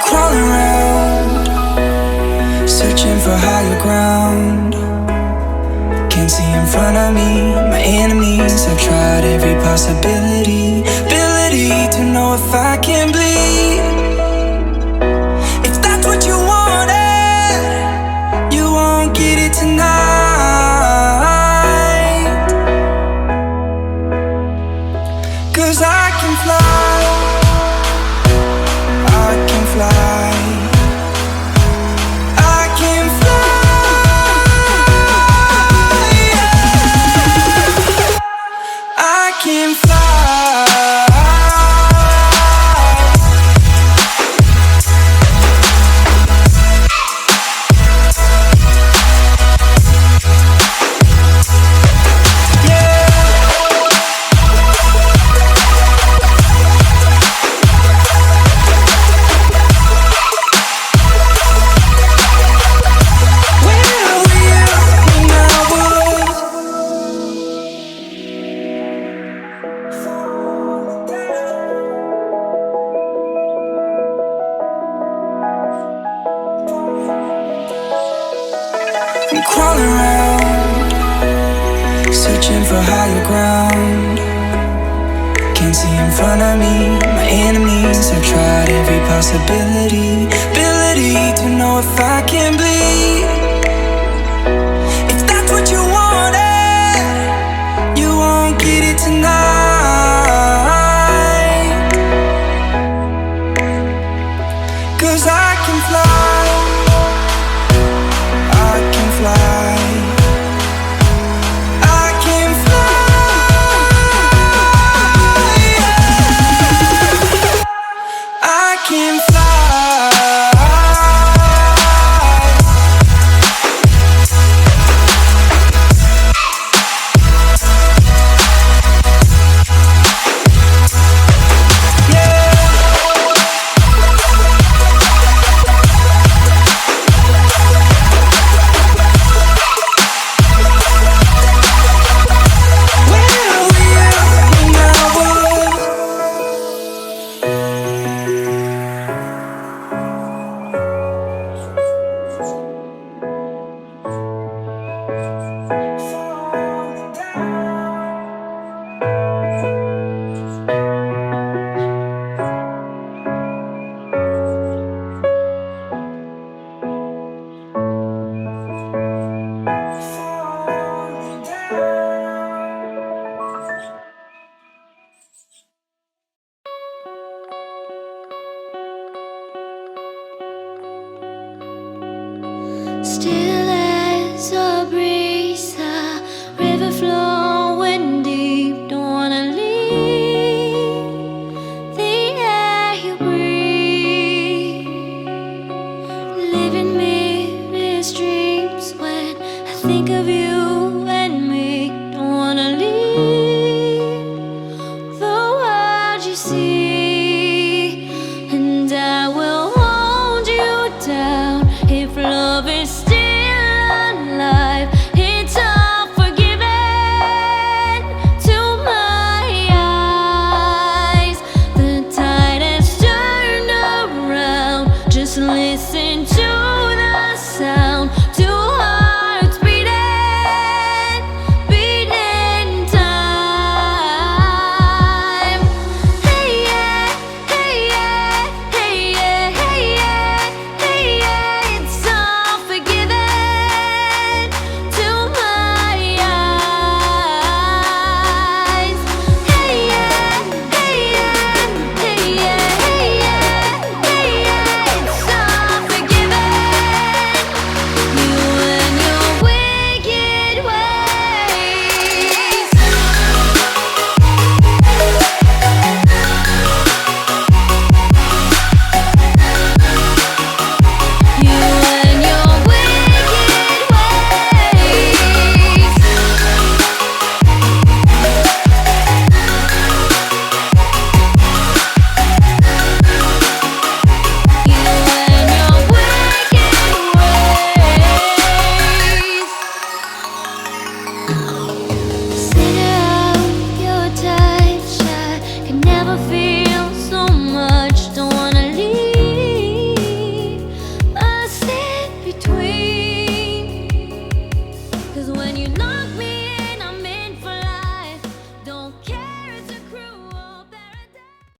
Crawling around, searching for higher ground. Can't see in front of me, my enemies. I've tried every possibility, ability to know if I can bleed. If that's what you wanted, you won't get it tonight. 'Cause I can fly, I can fly, I can fly, yeah. I can fly. I'm crawling around, searching for higher ground. Can't see in front of me, my enemies. I've tried every possibility, ability to know if I can bleed. If that's what you wanted, you won't get it tonight. 'Cause I can fly, I can fly, I can fly, yeah. I can fly. Still as a breeze, a river flowing deep. Don't wanna leave the air you breathe. Living me these dreams when I think of you.